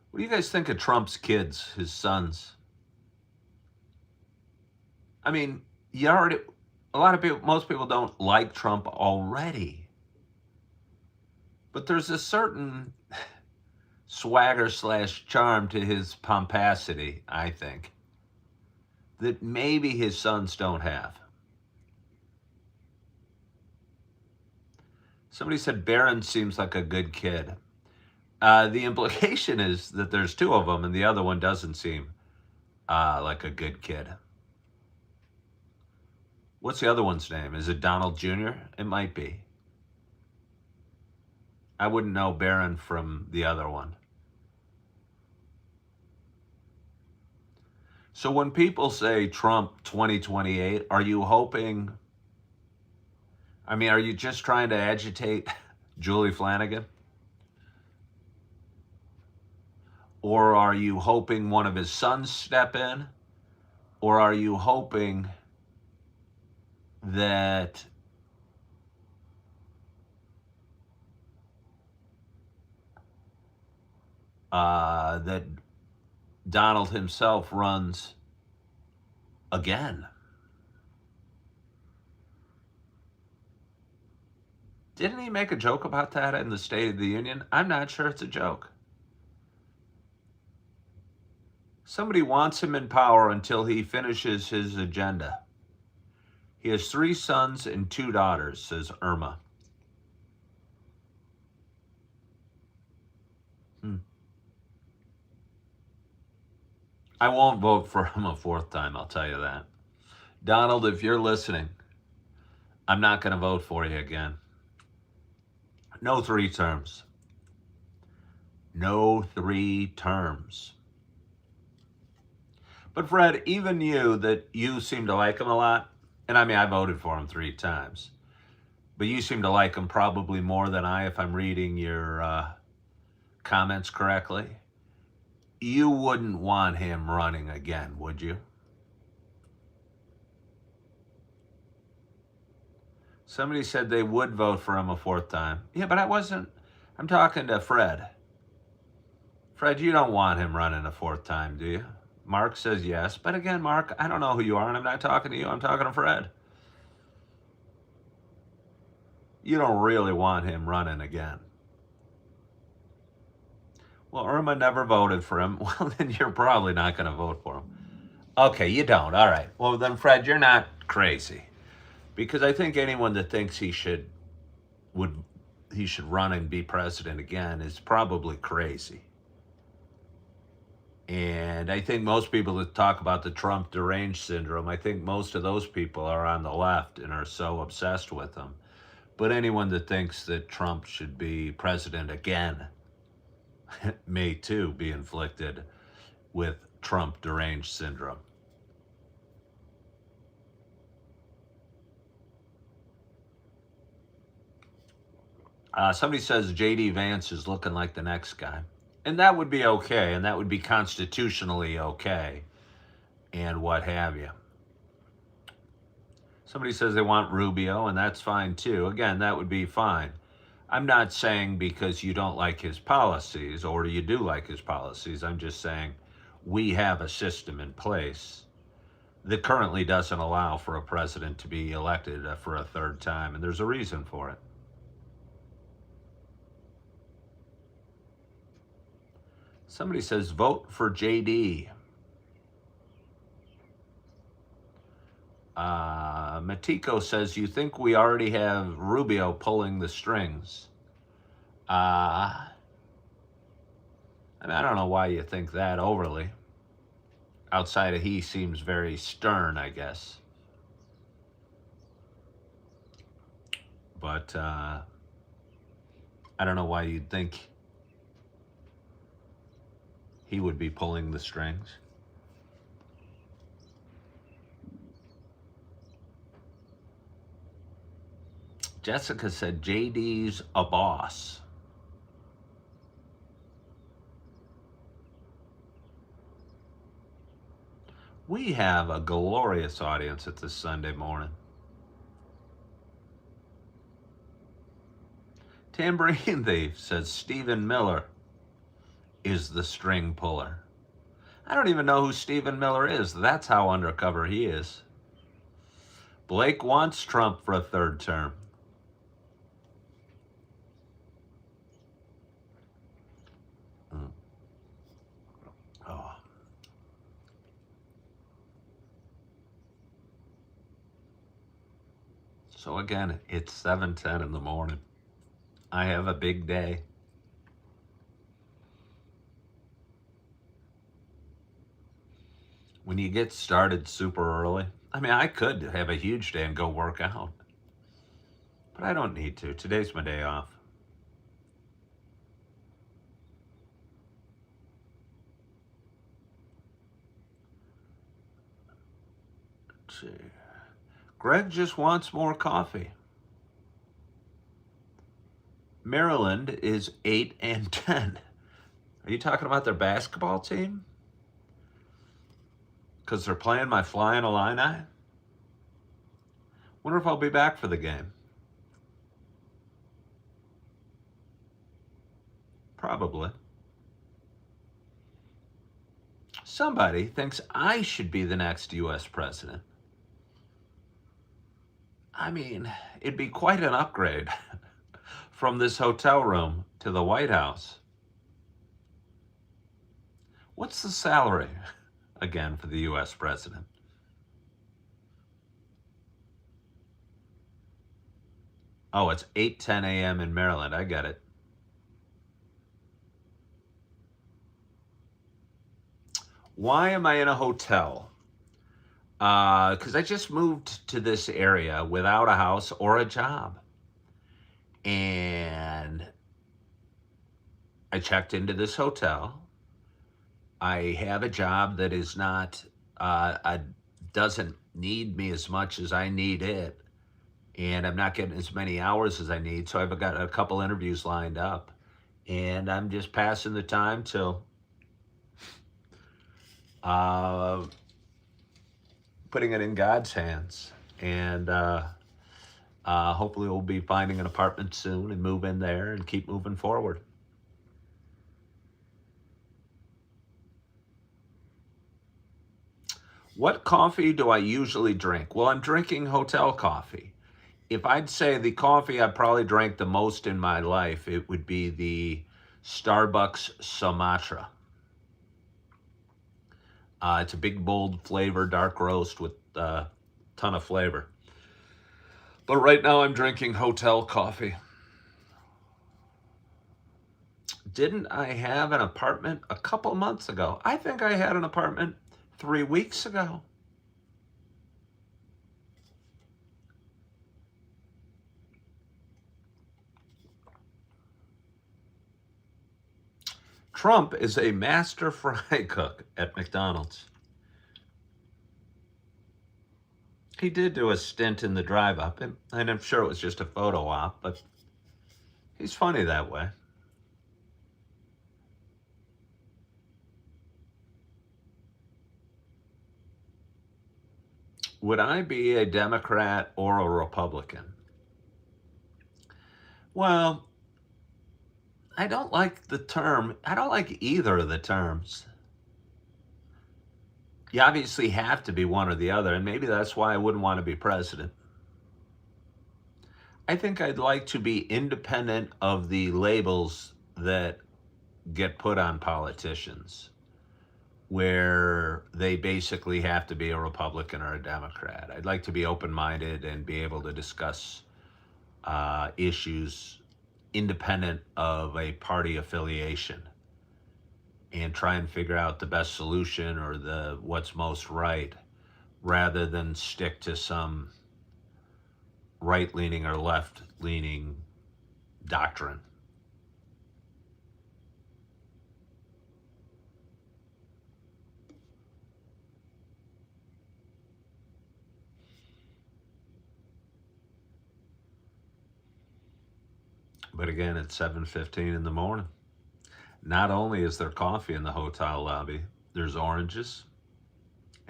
What do you guys think of Trump's kids, his sons? I mean, you already, a lot of people, most people don't like Trump already. But there's a certain swagger slash charm to his pomposity, I think, that maybe his sons don't have. Somebody said Barron seems like a good kid. The implication is that there's two of them and the other one doesn't seem like a good kid. What's the other one's name? Is it Donald Jr.? It might be. I wouldn't know Barron from the other one. So when people say Trump 2028, are you hoping, I mean, are you just trying to agitate Julie Flanagan? Or are you hoping one of his sons step in? Or are you hoping that that Donald himself runs again? Didn't he make a joke about that in the State of the Union? I'm not sure it's a joke. Somebody wants him in power until he finishes his agenda. He has 3 sons and 2 daughters, says Irma. I won't vote for him a 4th time, I'll tell you that. Donald, if you're listening, I'm not going to vote for you again. No 3 terms. No 3 terms. But Fred, even you seem to like him a lot. And I mean, I voted for him 3 times. But you seem to like him probably more than I, if I'm reading your comments correctly. You wouldn't want him running again, would you? Somebody said they would vote for him a 4th time. Yeah, but I'm talking to Fred. Fred, you don't want him running a 4th time, do you? Mark says yes. But again, Mark, I don't know who you are, and I'm not talking to you. I'm talking to Fred. You don't really want him running again. Well, Irma never voted for him. Well, then you're probably not going to vote for him. Okay, you don't. All right. Well, then, Fred, you're not crazy. Because I think anyone that thinks he should run and be president again is probably crazy. And I think most people that talk about the Trump deranged syndrome, I think most of those people are on the left and are so obsessed with him. But anyone that thinks that Trump should be president again may too be inflicted with Trump deranged syndrome. Somebody says J.D. Vance is looking like the next guy. And that would be okay, and that would be constitutionally okay, and what have you. Somebody says they want Rubio, and that's fine too. Again, that would be fine. I'm not saying because you don't like his policies or you do like his policies. I'm just saying we have a system in place that currently doesn't allow for a president to be elected for a 3rd time, and there's a reason for it. Somebody says vote for JD. Matiko says, you think we already have Rubio pulling the strings? I mean, I don't know why you think that overly. Outside of he seems very stern, I guess. But I don't know why you'd think he would be pulling the strings. Jessica said JD's a boss. We have a glorious audience at this Sunday morning. Tambourine Thief says Stephen Miller is the string puller. I don't even know who Stephen Miller is. That's how undercover he is. Blake wants Trump for a third term. Oh. So again, it's 7:10 in the morning. I have a big day. When you get started super early, I mean, I could have a huge day and go work out, but I don't need to. Today's my day off. Let's see. Greg just wants more coffee. Maryland is 8-10. Are you talking about their basketball team? Because they're playing my Flying Illini? Wonder if I'll be back for the game. Probably. Somebody thinks I should be the next U.S. president. I mean, it'd be quite an upgrade from this hotel room to the White House. What's the salary, again, for the U.S. president? Oh, it's 8:10 a.m. in Maryland. I get it. Why am I in a hotel? Because I just moved to this area without a house or a job. And I checked into this hotel. I have a job that is not, doesn't need me as much as I need it. And I'm not getting as many hours as I need. So I've got a couple interviews lined up. And I'm just passing the time till putting it in God's hands. And hopefully we'll be finding an apartment soon and move in there and keep moving forward. What coffee do I usually drink? Well, I'm drinking hotel coffee. If I'd say the coffee I probably drank the most in my life, it would be the Starbucks Sumatra. It's a big, bold flavor, dark roast with a ton of flavor. But right now I'm drinking hotel coffee. Didn't I have an apartment a couple months ago? I think I had an apartment 3 weeks ago. Trump is a master fry cook at McDonald's. He did do a stint in the drive up, and I'm sure it was just a photo op, but he's funny that way. Would I be a Democrat or a Republican? Well, I don't like the term. I don't like either of the terms. You obviously have to be one or the other, and maybe that's why I wouldn't want to be president. I think I'd like to be independent of the labels that get put on politicians, where they basically have to be a Republican or a Democrat. I'd like to be open-minded and be able to discuss issues independent of a party affiliation and try and figure out the best solution or the what's most right, rather than stick to some right-leaning or left-leaning doctrine. But again, it's 7:15 in the morning. Not only is there coffee in the hotel lobby, there's oranges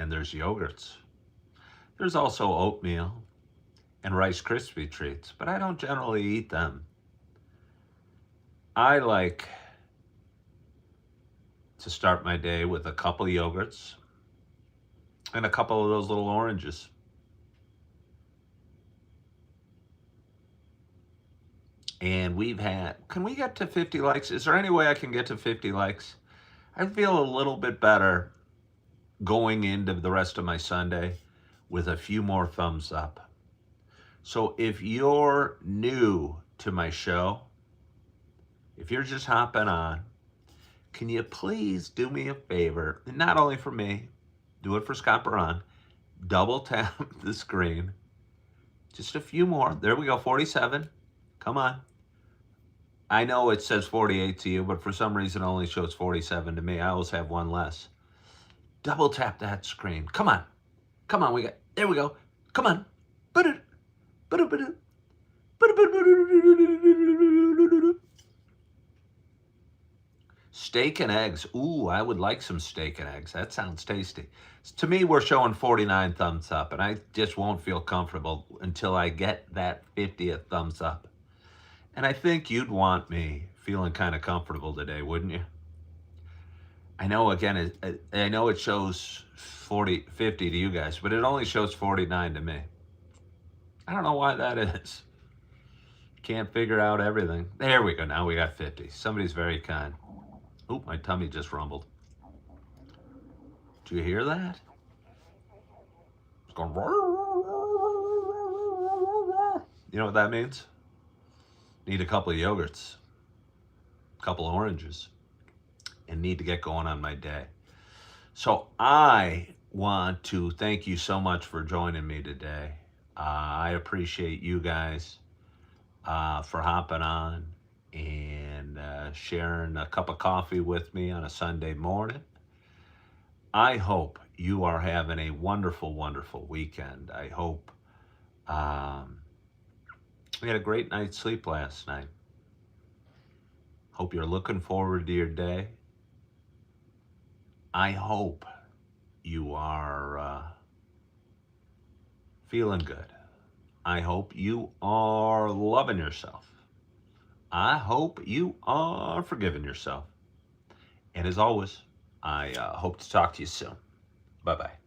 and there's yogurts. There's also oatmeal and Rice Krispie treats, but I don't generally eat them. I like to start my day with a couple of yogurts and a couple of those little oranges. And can we get to 50 likes? Is there any way I can get to 50 likes? I feel a little bit better going into the rest of my Sunday with a few more thumbs up. So if you're new to my show, if you're just hopping on, can you please do me a favor? And not only for me, do it for Scott Baran. Double tap the screen. Just a few more. There we go, 47. Come on. I know it says 48 to you, but for some reason it only shows 47 to me. I always have one less. Double tap that screen. Come on. Come on, there we go. Come on. Steak and eggs. Ooh, I would like some steak and eggs. That sounds tasty. To me, we're showing 49 thumbs up, and I just won't feel comfortable until I get that 50th thumbs up. And I think you'd want me feeling kind of comfortable today, wouldn't you? I know, again, I know it shows 50 to you guys, but it only shows 49 to me. I don't know why that is. Can't figure out everything. There we go. Now we got 50. Somebody's very kind. Oop, my tummy just rumbled. Do you hear that? It's going. You know what that means? Need a couple of yogurts, a couple of oranges, and need to get going on my day. So I want to thank you so much for joining me today. I appreciate you guys for hopping on and sharing a cup of coffee with me on a Sunday morning. I hope you are having a wonderful, wonderful weekend. I hope we had a great night's sleep last night. Hope you're looking forward to your day. I hope you are feeling good. I hope you are loving yourself. I hope you are forgiving yourself. And as always, I hope to talk to you soon. Bye-bye.